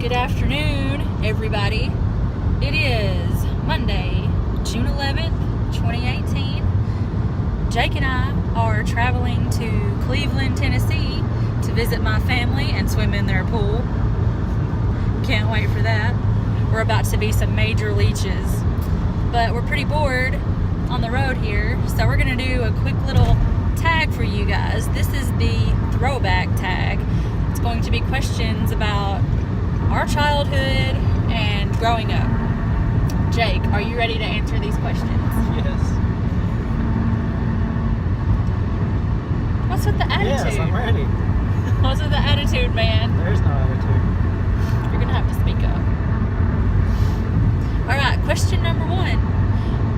Good afternoon, everybody. It is Monday, June 11th, 2018. Jake and I are traveling to Cleveland, Tennessee to visit my family and swim in their pool. Can't wait for that. We're about to be some major leeches. But we're pretty bored on the road here, so we're going to do a quick little tag for you guys. This is the Throwback Tag. It's going to be questions about our childhood and growing up. Jake, are you ready to answer these questions? Yes. What's with the attitude? Yes, I'm ready. What's with the attitude, man? There's no attitude. You're going to have to speak up. All right, question number 1.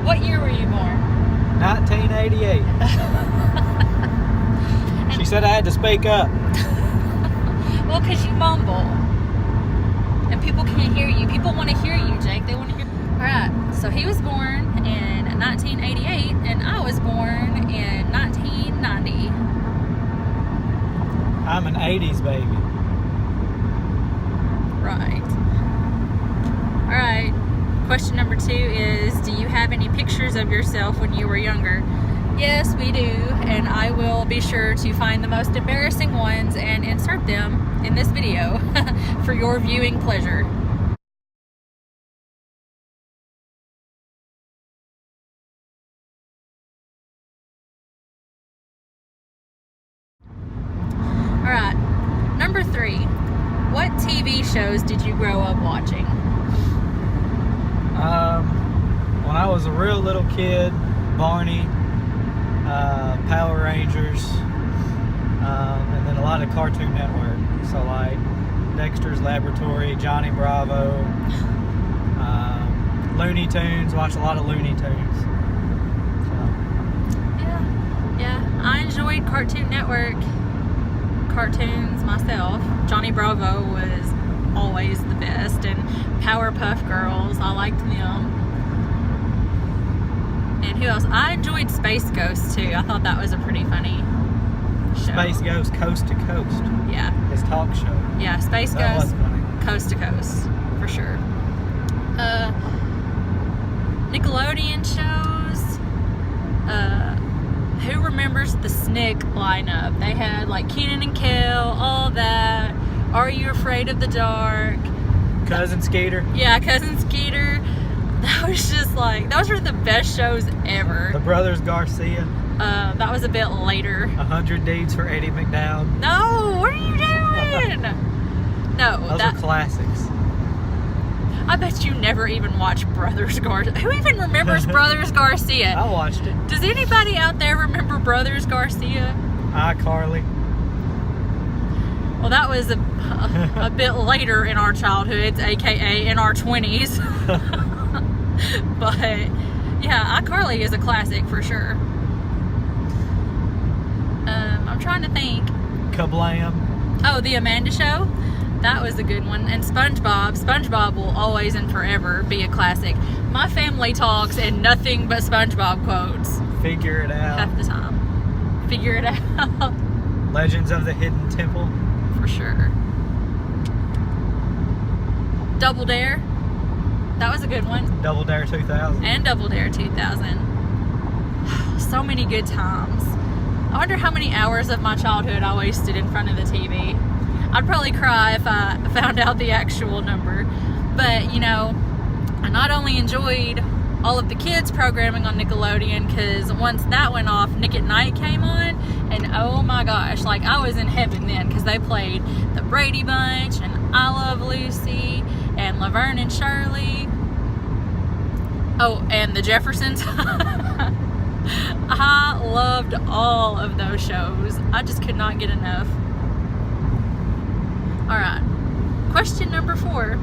What year were you born? 1988. She said I had to speak up. Well, because you mumble. And people can't hear you. People want to hear you, Jake. They want to hear. All right. So he was born in 1988, and I was born in 1990. I'm an 80s baby. Right. All right. Question number 2 is, do you have any pictures of yourself when you were younger? Yes, we do, and I will be sure to find the most embarrassing ones and insert them in this video for your viewing pleasure. Alright, number 3. What TV shows did you grow up watching? When I was a real little kid, Barney, Power Rangers, and then a lot of Cartoon Network. So like Dexter's Laboratory, Johnny Bravo, Looney Tunes. Watched a lot of Looney Tunes. So. Yeah. I enjoyed Cartoon Network cartoons myself. Johnny Bravo was always the best, and Powerpuff Girls, I liked them. And who else? I enjoyed Space Ghost too. I thought that was a pretty funny show. Space Ghost Coast to Coast. Yeah. His talk show. Yeah, Space That Ghost was funny. Coast to Coast, for sure. Nickelodeon shows. Who remembers the Snick lineup? They had like Kenan and Kel, all that. Are You Afraid of the Dark? Cousin Skeeter. Yeah, Cousin Skeeter. That was just like, those were the best shows ever. The Brothers Garcia. That was a bit later. 100 Deeds for Eddie McDowd. No, what are you doing? No, Those are classics. I bet you never even watched Brothers Garcia. Who even remembers Brothers Garcia? I watched it. Does anybody out there remember Brothers Garcia? iCarly. Well, that was a bit later in our childhoods, aka in our 20s. But yeah, iCarly is a classic for sure. I'm trying to think. Kablam. Oh, The Amanda Show. That was a good one. And SpongeBob. SpongeBob will always and forever be a classic. My family talks in nothing but SpongeBob quotes. Figure It Out. Half the time. Figure It Out. Legends of the Hidden Temple. For sure. Double Dare. That was a good one. Double Dare 2000. And Double Dare 2000. So many good times. I wonder how many hours of my childhood I wasted in front of the TV. I'd probably cry if I found out the actual number. But, you know, I not only enjoyed all of the kids programming on Nickelodeon, because once that went off, Nick at Night came on, and oh my gosh, like I was in heaven then, because they played the Brady Bunch and I Love Lucy and Laverne and Shirley. Oh, and the Jeffersons. I loved all of those shows. I just could not get enough. Alright, question number 4.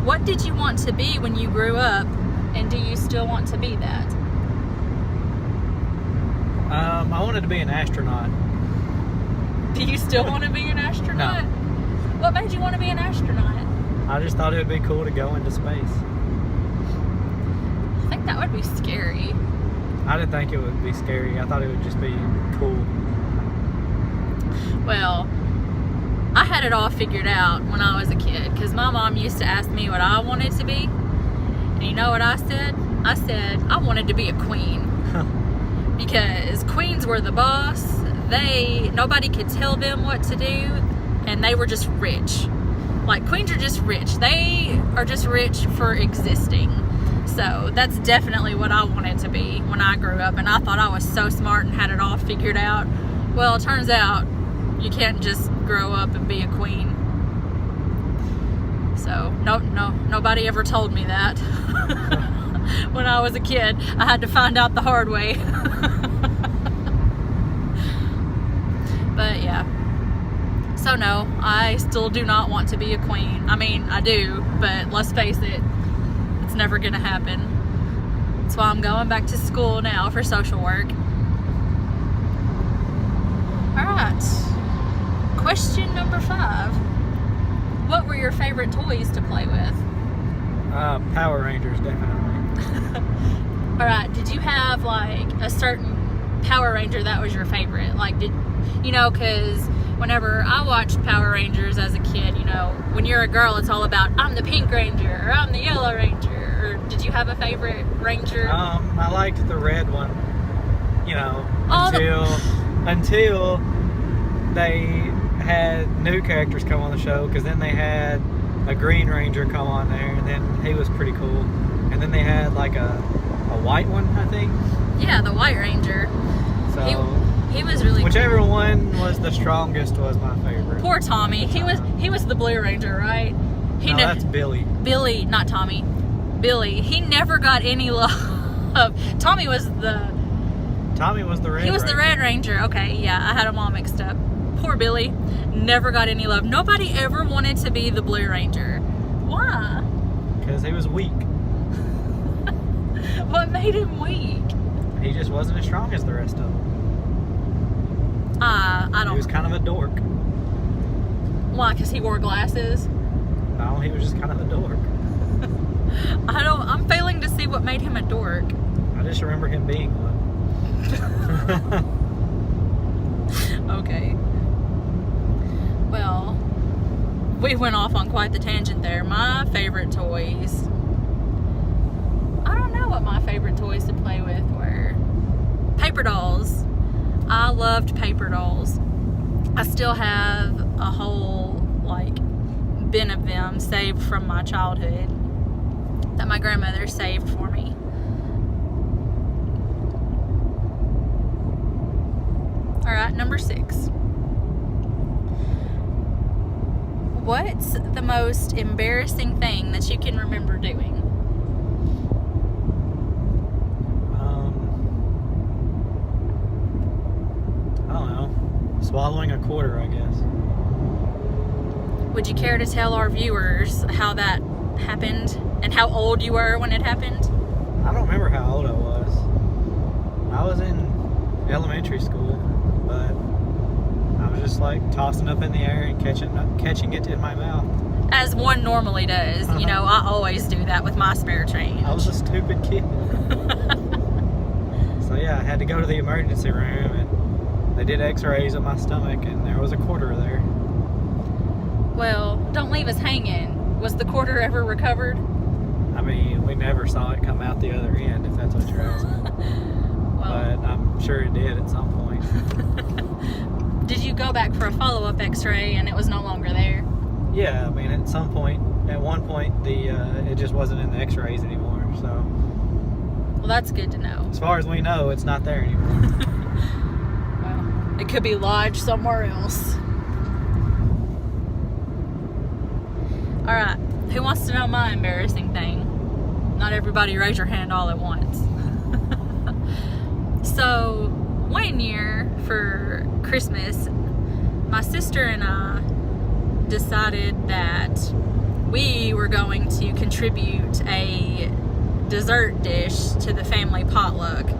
What did you want to be when you grew up, and do you still want to be that? I wanted to be an astronaut. Do you still want to be an astronaut? No. What made you want to be an astronaut? I just thought it would be cool to go into space. I think that would be scary. I didn't think it would be scary. I thought it would just be cool. Well, I had it all figured out when I was a kid, because my mom used to ask me what I wanted to be. And you know what I said? I said I wanted to be a queen. Because queens were the boss. Nobody could tell them what to do, and they were just rich. Like, queens are just rich. They are just rich for existing. So that's definitely what I wanted to be when I grew up, and I thought I was so smart and had it all figured out. Well, it turns out you can't just grow up and be a queen. So nobody ever told me that. When I was a kid, I had to find out the hard way. But yeah. So no, I still do not want to be a queen. I mean, I do, but let's face it, it's never gonna happen. That's why I'm going back to school now for social work. Alright. Question number 5. What were your favorite toys to play with? Power Rangers, definitely. Alright, did you have like a certain Power Ranger that was your favorite? Like, because whenever I watched Power Rangers as a kid, when you're a girl, it's all about, I'm the Pink Ranger, or I'm the Yellow Ranger. Or did you have a favorite Ranger? I liked the red one, until they had new characters come on the show, because then they had a Green Ranger come on there, and then he was pretty cool. And then they had like a white one, I think. Yeah, the White Ranger. So he was really whichever cool. One was the strongest was my favorite. Poor Tommy. He was the Blue Ranger, right? That's Billy. Billy, not Tommy. Billy. He never got any love. Tommy was the Red He was Ranger. The Red Ranger. Okay, yeah, I had them all mixed up. Poor Billy. Never got any love. Nobody ever wanted to be the Blue Ranger. Why? Because he was weak. What made him weak? He just wasn't as strong as the rest of them. I don't. He was kind of a dork. Why? Because he wore glasses? No, he was just kind of a dork. I'm failing to see what made him a dork. I just remember him being one. Okay. Well, we went off on quite the tangent there. My favorite toys. I don't know what my favorite toys to play with were. Paper dolls. I loved paper dolls. I still have a whole, bin of them saved from my childhood that my grandmother saved for me. Alright, number 6. What's the most embarrassing thing that you can remember doing? I don't know. Swallowing a quarter, I guess. Would you care to tell our viewers how that happened and how old you were when it happened? I don't remember how old I was. I was in elementary school, but I was just tossing up in the air and catching it in my mouth. As one normally does. I always do that with my spare change. I was a stupid kid. So yeah, I had to go to the emergency room, and they did x-rays of my stomach, and there was a quarter there. Well, don't leave us hanging. Was the quarter ever recovered? I mean, we never saw it come out the other end, if that's what you're asking. But I'm sure it did at some point. Did you go back for a follow-up x-ray and it was no longer there? Yeah, I mean, at one point, it just wasn't in the x-rays anymore, so. Well, that's good to know. As far as we know, it's not there anymore. Well, it could be lodged somewhere else. Alright, who wants to know my embarrassing thing? Not everybody raise your hand all at once. So, one year for Christmas, my sister and I decided that we were going to contribute a dessert dish to the family potluck.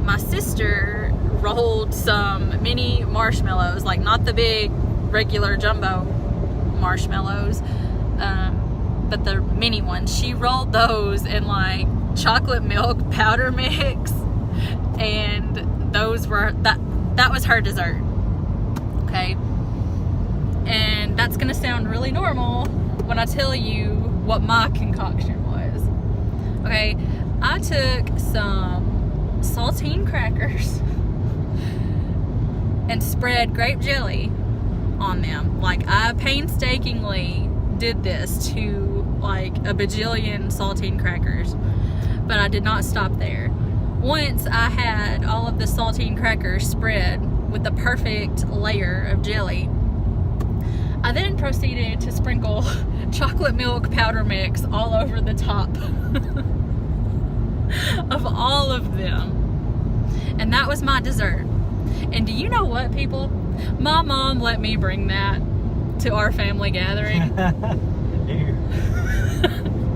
My sister rolled some mini marshmallows, not the big regular jumbo marshmallows, but the mini ones. She rolled those in chocolate milk powder mix, and those were that was her dessert. Okay, and that's gonna sound really normal when I tell you what my concoction was. Okay, I took some saltine crackers and spread grape jelly on them. Like, I painstakingly did this to like a bajillion saltine crackers, but I did not stop there. Once I had all of the saltine crackers spread with the perfect layer of jelly, I then proceeded to sprinkle chocolate milk powder mix all over the top of all of them. And that was my dessert. And do you know what, people? My mom let me bring that to our family gathering. Ew.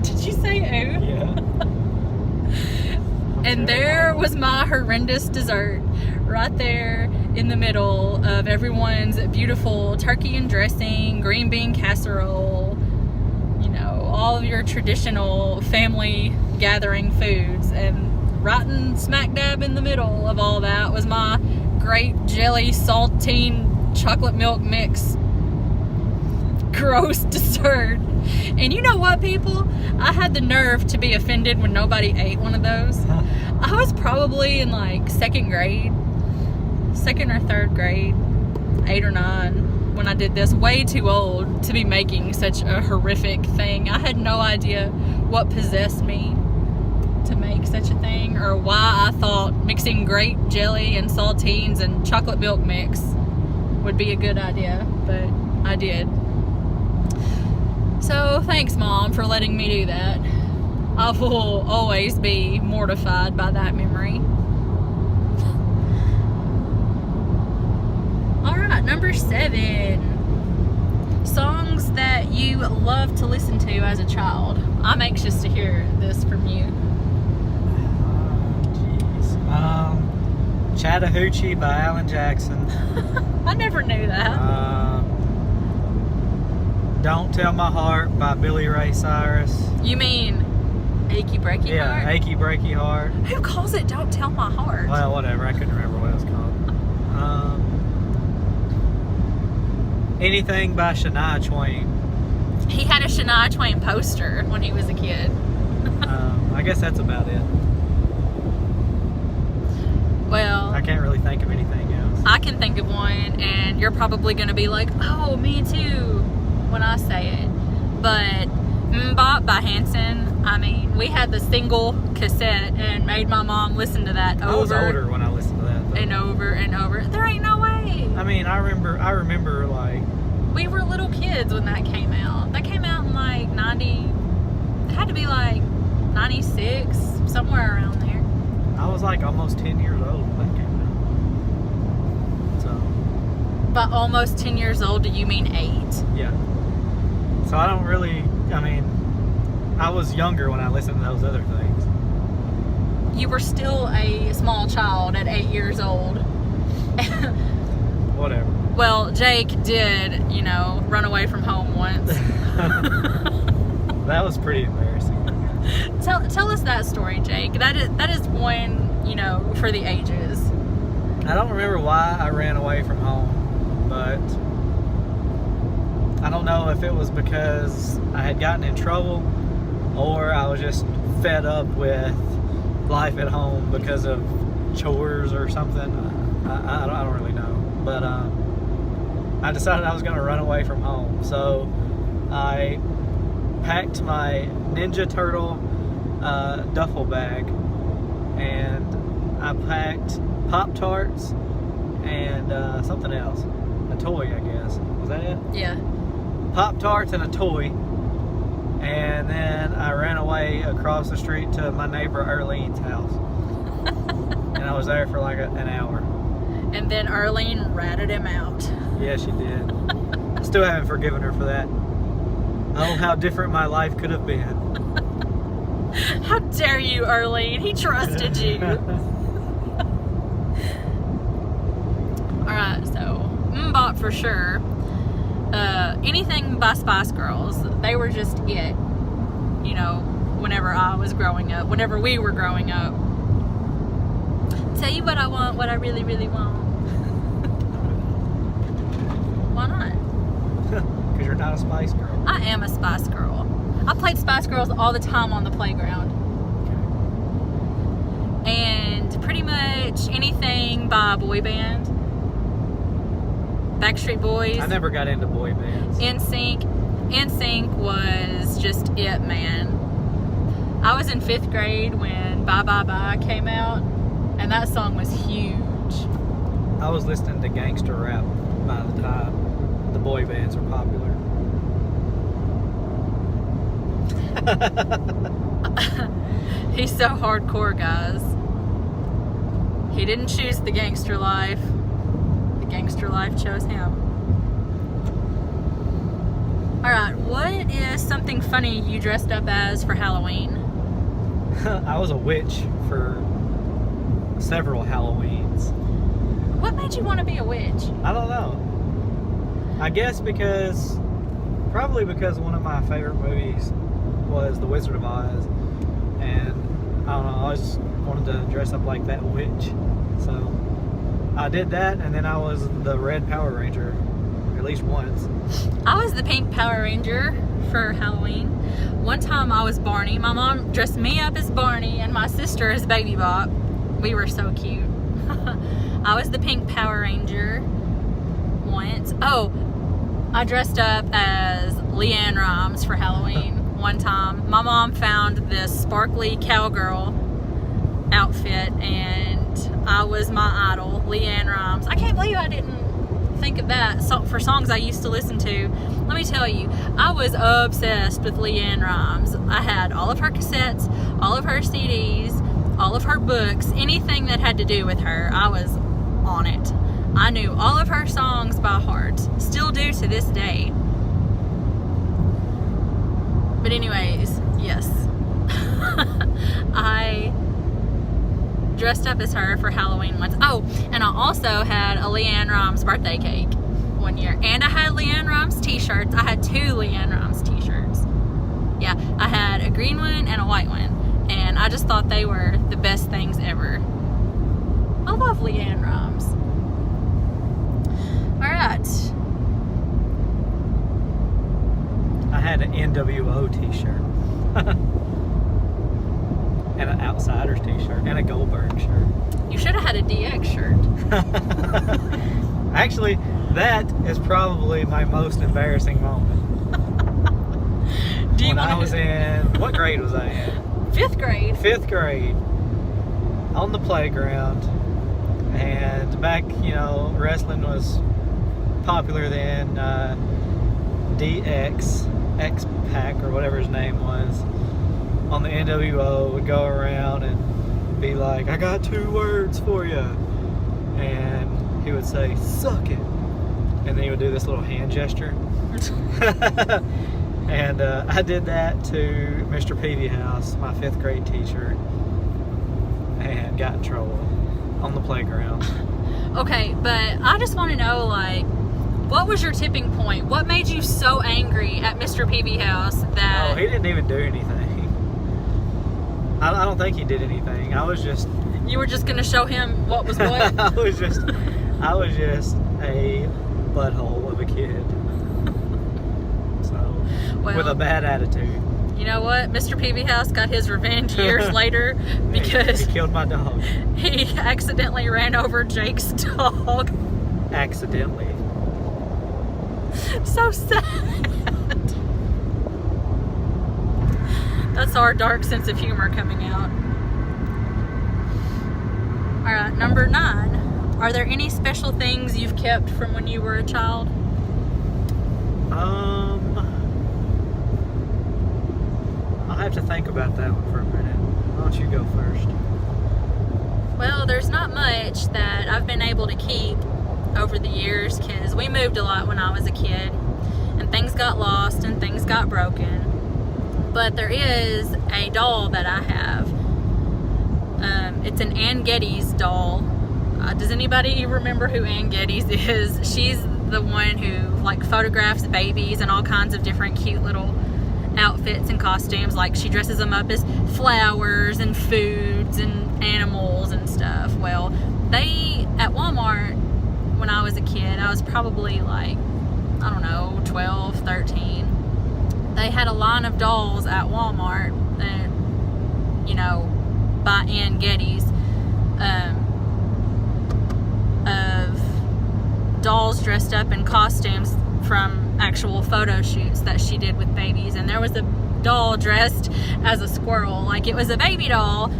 Did you say ooh? Yeah. And there was my horrendous dessert right there in the middle of everyone's beautiful turkey and dressing, green bean casserole, you know, all of your traditional family gathering foods. And right in smack dab in the middle of all that was my grape jelly saltine chocolate milk mix gross dessert. And you know what, people? I had the nerve to be offended when nobody ate one of those. I was probably in like second or third grade, 8 or 9, when I did this. Way too old to be making such a horrific thing. I had no idea what possessed me to make such a thing, or why I thought mixing grape jelly and saltines and chocolate milk mix would be a good idea, but I did. So thanks, Mom, for letting me do that. I will always be mortified by that memory. Alright, number 7. Songs that you love to listen to as a child. I'm anxious to hear this from you. Chattahoochee by Alan Jackson. I never knew that. Don't Tell My Heart by Billy Ray Cyrus. You mean Achy Breaky Heart? Yeah, Achy Breaky Heart. Who calls it Don't Tell My Heart? Well, whatever. I couldn't remember what it was called. Anything by Shania Twain. He had a Shania Twain poster when he was a kid. I guess that's about it. Well, I can't really think of anything else. I can think of one, and you're probably going to be like, oh, me too, when I say it. But Mbop by Hanson, I mean, we had the single cassette and made my mom listen to that over. I was older when I listened to that, though. And over and over. There ain't no way. I mean, I remember like... We were little kids when that came out. That came out in like 90, it had to be like 96, somewhere around there. I was like almost 10 years old when that came out. So... By almost 10 years old, do you mean 8? Yeah. So I don't really... I mean, I was younger when I listened to those other things. You were still a small child at 8 years old. Whatever. Well, Jake did, you know, run away from home once. That was pretty embarrassing. Tell us that story, Jake. That is one, you know, for the ages. I don't remember why I ran away from home, but I don't know if it was because I had gotten in trouble or I was just fed up with life at home because of chores or something. I don't really know. But I decided I was going to run away from home. So I packed my Ninja Turtle duffel bag, and I packed Pop-Tarts and something else. A toy, I guess. Was that it? Yeah. Pop-Tarts and a toy. And then I ran away across the street to my neighbor Arlene's house. And I was there for like an hour. And then Arlene ratted him out. Yeah, she did. Still haven't forgiven her for that. Oh, how different my life could have been. How dare you, Arlene? He trusted you. Alright, so Mbop for sure. Anything by Spice Girls, they were just it. You know, whenever I was growing up, whenever we were growing up. Tell you what I want, what I really, really want. Why not? Because Because you're not a Spice Girl. I am a Spice Girl. I played Spice Girls all the time on the playground. Okay. And pretty much anything by a boy band. Backstreet Boys. I never got into boy bands. NSYNC. NSYNC was just it, man. I was in 5th grade when Bye Bye Bye came out, and that song was huge. I was listening to gangster rap by the time the boy bands were popular. He's so hardcore, guys. He didn't choose the gangster life. The gangster life chose him. Alright, what is something funny you dressed up as for Halloween? I was a witch for several Halloweens. What made you want to be a witch? I don't know. I guess probably because one of my favorite movies was The Wizard of Oz. And I don't know, I always wanted to dress up like that witch. So I did that, and then I was the red Power Ranger at least once. I was the pink Power Ranger for Halloween. One time I was Barney. My mom dressed me up as Barney and my sister as Baby Bop. We were so cute. I was the pink Power Ranger once. Oh, I dressed up as Leanne Rhymes for Halloween one time. My mom found this sparkly cowgirl outfit, and I was my idol, Leanne Rhymes. I can't believe I didn't think of that for songs I used to listen to. Let me tell you, I was obsessed with Leanne Rhymes. I had all of her cassettes, all of her CDs, all of her books, anything that had to do with her, I was on it. I knew all of her songs by heart, still do to this day. But anyways, yes. I dressed up as her for Halloween once. Oh, and I also had a Leanne Rhymes birthday cake one year. And I had Leanne Rhymes t-shirts. I had 2 Leanne Rhymes t-shirts. Yeah, I had a green one and a white one. And I just thought they were the best things ever. I love Leanne Rhymes. Alright. I had an NWO t-shirt. And an Outsiders t-shirt. And a Goldberg shirt. You should have had a DX shirt. Actually, that is probably my most embarrassing moment. When I was in, what grade was I in? 5th grade. 5th grade. On the playground. And back, wrestling was popular then. DX, X-Pac, or whatever his name was, on the NWO would go around and be like, I got 2 words for you. And he would say, suck it. And then he would do this little hand gesture. And I did that to Mr. Peavy House, my 5th grade teacher, and got in trouble on the playground. Okay, but I just want to know, what was your tipping point? What made you so angry at Mr. Peavy House that... Oh, he didn't even do anything. I don't think he did anything. I was just... You were just going to show him what was what? I was just a butthole of a kid. So, well, with a bad attitude. You know what? Mr. Peavy House got his revenge years later because he killed my dog. He accidentally ran over Jake's dog. Accidentally. So sad. That's our dark sense of humor coming out. Alright, number 9. Are there any special things you've kept from when you were a child? I'll have to think about that one for a minute. Why don't you go first? Well, there's not much that I've been able to keep over the years because we moved a lot when I was a kid and things got lost and things got broken. But there is a doll that I have. It's an Ann Geddes doll. Does anybody remember who Ann Geddes is? She's the one who photographs babies in all kinds of different cute little outfits and costumes. She dresses them up as flowers and foods and animals and stuff. Well, at Walmart, when I was a kid, I was probably I don't know, 12, 13, they had a line of dolls at Walmart that, by Ann Getty's, of dolls dressed up in costumes from actual photo shoots that she did with babies. And there was a doll dressed as a squirrel. Like, it was a baby doll,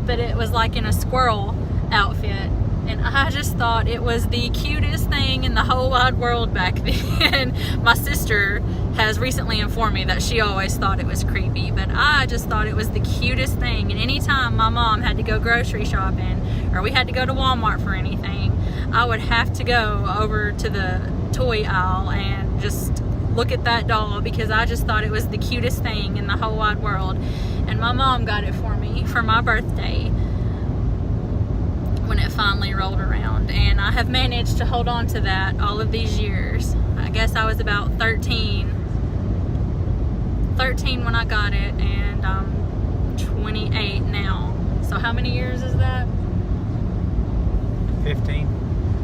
but it was like in a squirrel outfit. And I just thought it was the cutest thing in the whole wide world back then. My sister has recently informed me that she always thought it was creepy, but I just thought it was the cutest thing. And anytime my mom had to go grocery shopping or we had to go to Walmart for anything, I would have to go over to the toy aisle and just look at that doll, because I just thought it was the cutest thing in the whole wide world. And my mom got it for me for my birthday when it finally rolled around, and I have managed to hold on to that all of these years. I guess I was about 13 when I got it, and I'm 28 now. So how many years is that? 15.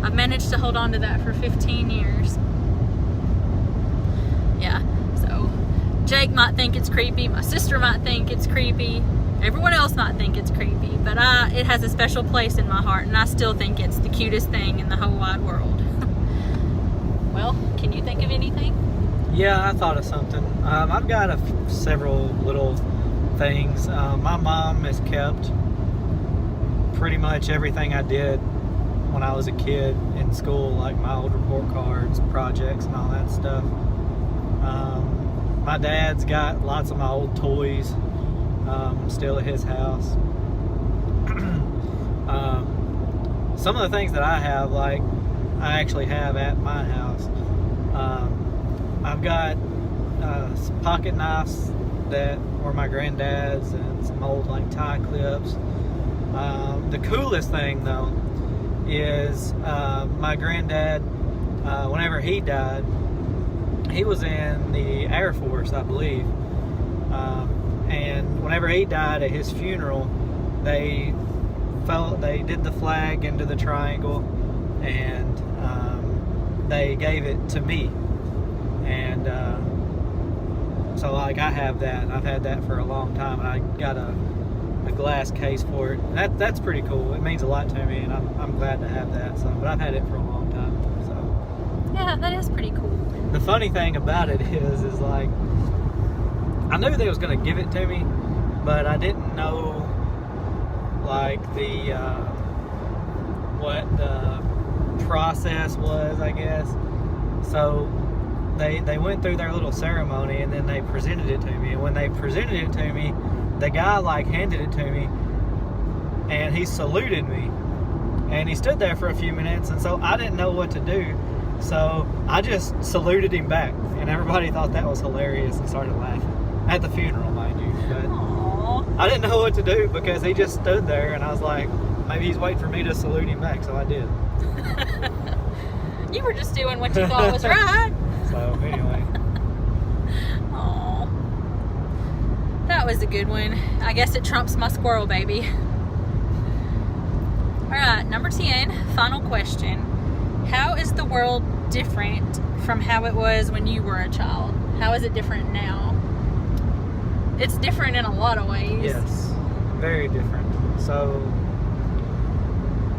I've managed to hold on to that for 15 years. Yeah, so Jake might think it's creepy, my sister might think it's creepy, everyone else might think it's creepy, but it has a special place in my heart, and I still think it's the cutest thing in the whole wide world. Well, can you think of anything? Yeah, I thought of something. I've got several little things. My mom has kept pretty much everything I did when I was a kid in school, like my old report cards, projects, and all that stuff. My dad's got lots of my old toys still at his house. Some of the things that I have, like, I actually have at my house. I've got some pocket knives that were my granddad's, and some old, like, tie clips. The coolest thing, though, is my granddad, whenever he died, he was in the Air Force, I believe. And whenever he died, at his funeral, they did the flag into the triangle, and they gave it to me. And so, like, I have that, and I've had that for a long time, and I got a glass case for it. And that's pretty cool. It means a lot to me, and I'm glad to have that. So, but I've had it for a long time. So yeah, that is pretty cool. The funny thing about it is like, I knew they was gonna give it to me, but I didn't know, like, the what the process was, I guess. So they went through their little ceremony, and then they presented it to me. And when they presented it to me, the guy, like, handed it to me, and he saluted me, and he stood there for a few minutes, and so I didn't know what to do. So I just saluted him back, and everybody thought that was hilarious and started laughing. At the funeral, mind you. But Aww. I didn't know what to do, because he just stood there, and I was like, maybe he's waiting for me to salute him back, so I did. You were just doing what you thought was right. So anyway. Aww. That was a good one. I guess it trumps my squirrel baby. Alright, number 10, final question. How is the world different from how it was when you were a child? How is it different now? It's different in a lot of ways. Yes, very different. So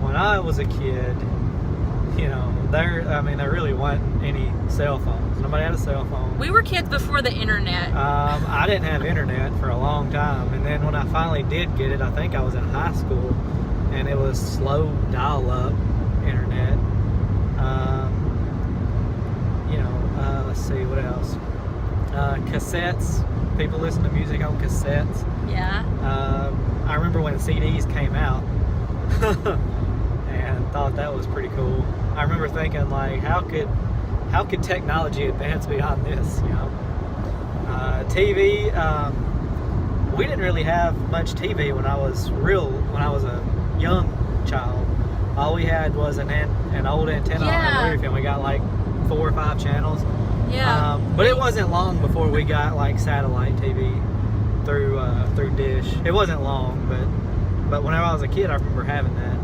when I was a kid, there really wasn't any cell phones. Nobody had a cell phone. We were kids before the internet. I didn't have internet for a long time, and then when I finally did get it, I think I was in high school, and it was slow dial-up internet. Let's see, what else? Cassettes. People listen to music on cassettes. Yeah. I remember when CDs came out and thought that was pretty cool. I remember thinking, like, how could technology advance beyond this, TV, we didn't really have much TV when I was a young child. All we had was an old antenna on the roof, and we got like 4 or 5 channels. Yeah. But it wasn't long before we got, like, satellite TV through Dish. It wasn't long, but whenever I was a kid, I remember having that.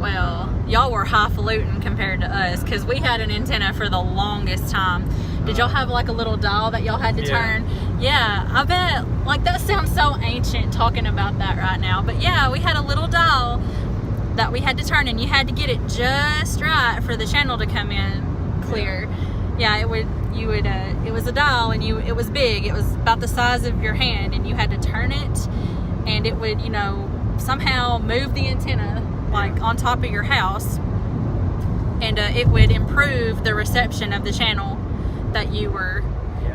Well, y'all were highfalutin compared to us, because we had an antenna for the longest time. Did y'all have like a little dial that y'all had to turn? Yeah, I bet. Like, that sounds so ancient talking about that right now. But yeah, we had a little dial that we had to turn, and you had to get it just right for the channel to come in clear. Yeah, it was a dial, and it was big. It was about the size of your hand, and you had to turn it, and it would, somehow move the antenna like on top of your house, and it would improve the reception of the channel that you were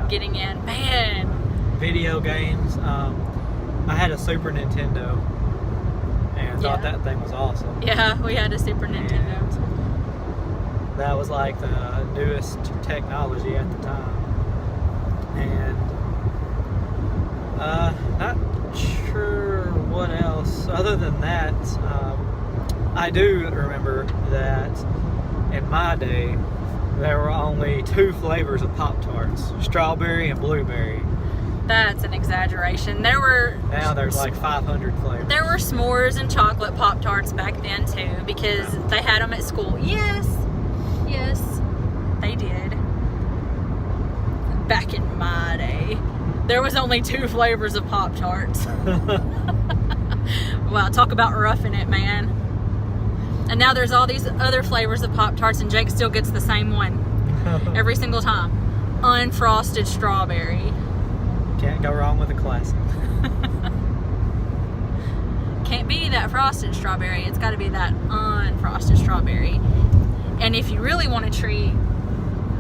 getting in. Man, video games. I had a Super Nintendo, and thought that thing was awesome. Yeah, we had a Super Nintendo. And that was like the newest technology at the time. And not sure what else other than that. I do remember that in my day there were only 2 flavors of Pop-Tarts, strawberry and blueberry. That's an exaggeration. Now there's like 500 flavors. There were s'mores and chocolate Pop-Tarts back then too, because they had them at school. Yes, they did. Back in my day, there was only 2 flavors of Pop-Tarts. Wow, talk about roughing it, man. And now there's all these other flavors of Pop-Tarts, and Jake still gets the same one every single time. Unfrosted strawberry. Can't go wrong with a classic. Can't be that frosted strawberry. It's got to be that unfrosted strawberry. And if you really want a treat,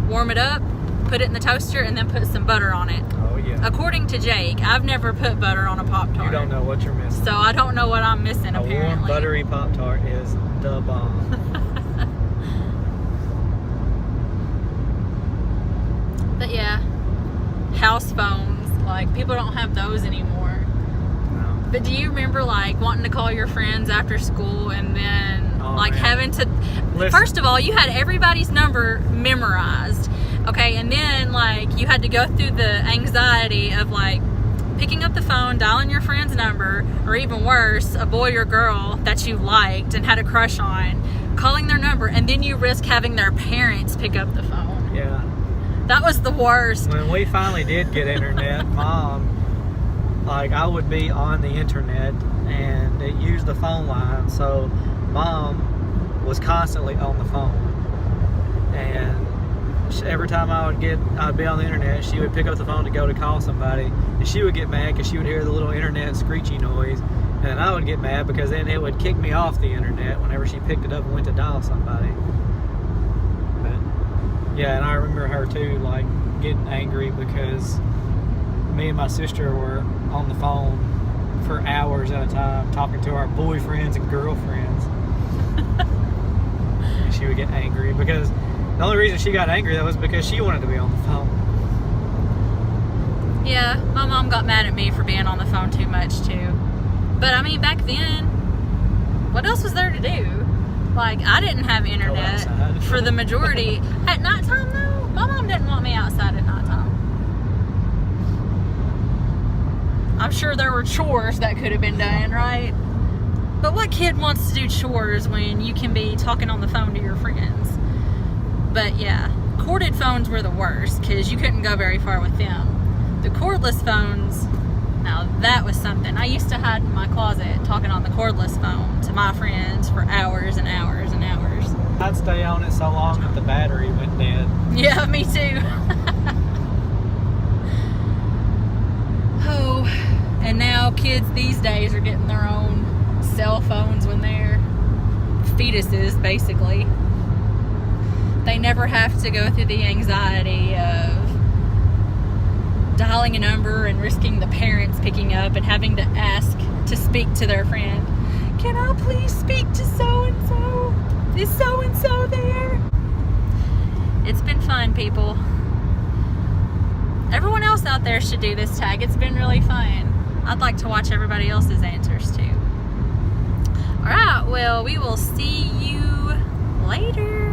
warm it up, put it in the toaster, and then put some butter on it. Oh yeah. According to Jake, I've never put butter on a Pop-Tart. You don't know what you're missing. So I don't know what I'm missing, apparently. A warm, buttery Pop-Tart is the bomb. But yeah, house phones, like, people don't have those anymore. No. But do you remember, like, wanting to call your friends after school and then, man. having to... Listen. First of all, you had everybody's number memorized, okay? And then, like, you had to go through the anxiety of, like, picking up the phone, dialing your friend's number, or even worse, a boy or girl that you liked and had a crush on, calling their number, and then you risk having their parents pick up the phone. Yeah. That was the worst. When we finally did get internet, Mom, like, I would be on the internet and it used the phone line, so Mom was constantly on the phone. And every time I'd be on the internet, she would pick up the phone to go to call somebody, and she would get mad because she would hear the little internet screechy noise, and then I would get mad because then it would kick me off the internet whenever she picked it up and went to dial somebody. But yeah, and I remember her too, like, getting angry because me and my sister were on the phone for hours at a time talking to our boyfriends and girlfriends. And she would get angry because the only reason she got angry, that was because she wanted to be on the phone. Yeah, my mom got mad at me for being on the phone too much too. But I mean, back then, what else was there to do? Like, I didn't have internet for the majority. At nighttime though, my mom didn't want me outside at nighttime. I'm sure there were chores that could have been done, right? But what kid wants to do chores when you can be talking on the phone to your friends? But yeah, corded phones were the worst because you couldn't go very far with them. The cordless phones, now that was something. I used to hide in my closet talking on the cordless phone to my friends for hours and hours and hours. I'd stay on it so long that the battery went dead. Yeah, me too. Oh, and now kids these days are getting their own cell phones when they're fetuses, basically. They never have to go through the anxiety of dialing a number and risking the parents picking up and having to ask to speak to their friend. Can I please speak to so-and-so? Is so-and-so there? It's been fun, people. Everyone else out there should do this tag. It's been really fun. I'd like to watch everybody else's answers too. Alright, well, we will see you later.